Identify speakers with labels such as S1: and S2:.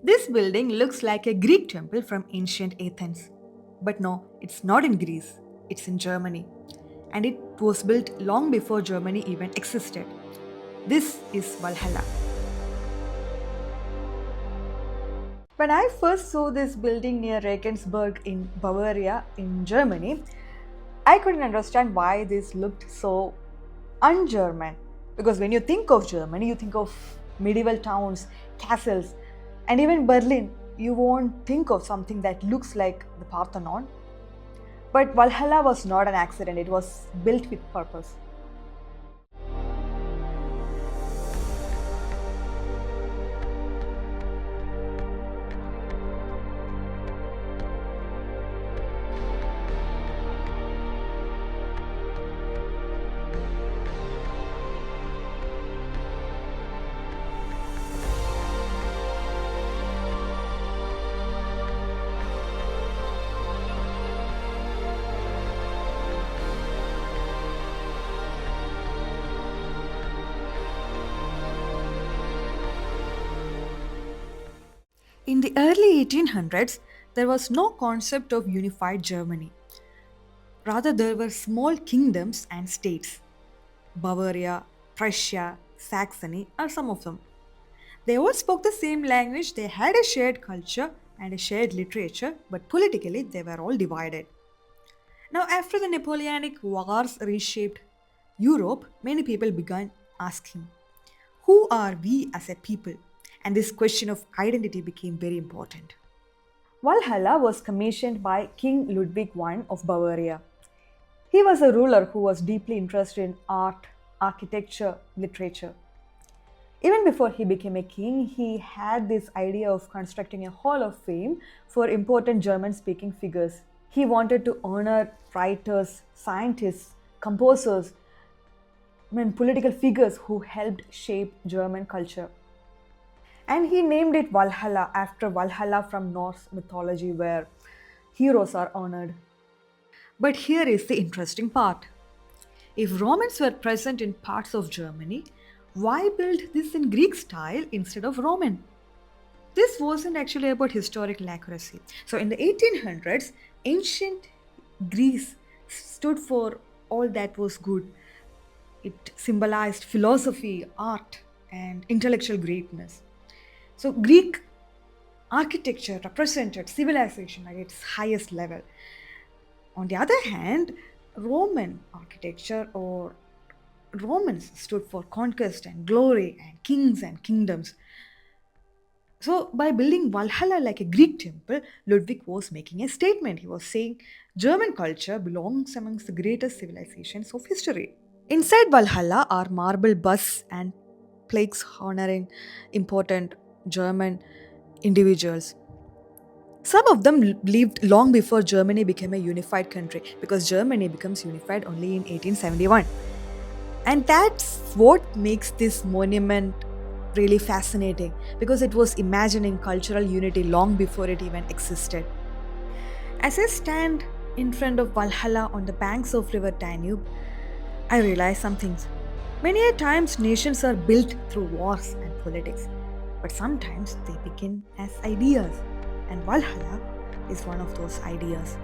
S1: This building looks like a Greek temple from ancient Athens. But no, it's not in Greece, it's in Germany. And it was built long before Germany even existed. This is Valhalla. When I first saw this building near Regensburg in Bavaria in Germany, I couldn't understand why this looked so un-German. Because when you think of Germany, you think of medieval towns, castles, and even Berlin. You won't think of something that looks like the Parthenon. But Valhalla was not an accident, it was built with purpose. In the early 1800s, there was no concept of unified Germany. Rather, there were small kingdoms and states. Bavaria, Prussia, Saxony are some of them. They all spoke the same language, they had a shared culture and a shared literature, but politically they were all divided. Now, after the Napoleonic Wars reshaped Europe, many people began asking, who are we as a people? And this question of identity became very important. Valhalla was commissioned by King Ludwig I of Bavaria. He was a ruler who was deeply interested in art, architecture, literature. Even before he became a king, he had this idea of constructing a hall of fame for important German speaking figures. He wanted to honor writers, scientists, composers, and political figures who helped shape German culture. And he named it Valhalla after Valhalla from Norse mythology, where heroes are honored. But here is the interesting part. If Romans were present in parts of Germany, why build this in Greek style instead of Roman? This wasn't actually about historical accuracy. So, in the 1800s, ancient Greece stood for all that was good. It symbolized philosophy, art, and intellectual greatness. So, Greek architecture represented civilization at its highest level. On the other hand, Roman architecture or Romans stood for conquest and glory and kings and kingdoms. So, by building Valhalla like a Greek temple, Ludwig was making a statement. He was saying German culture belongs amongst the greatest civilizations of history. Inside Valhalla are marble busts and plaques honoring important German individuals. Some of them lived long before Germany became a unified country because Germany becomes unified only in 1871. And that's what makes this monument really fascinating because it was imagining cultural unity long before it even existed. As I stand in front of Valhalla on the banks of River Danube, I realize some things. Many a times nations are built through wars and politics, but sometimes they begin as ideas, and Valhalla is one of those ideas.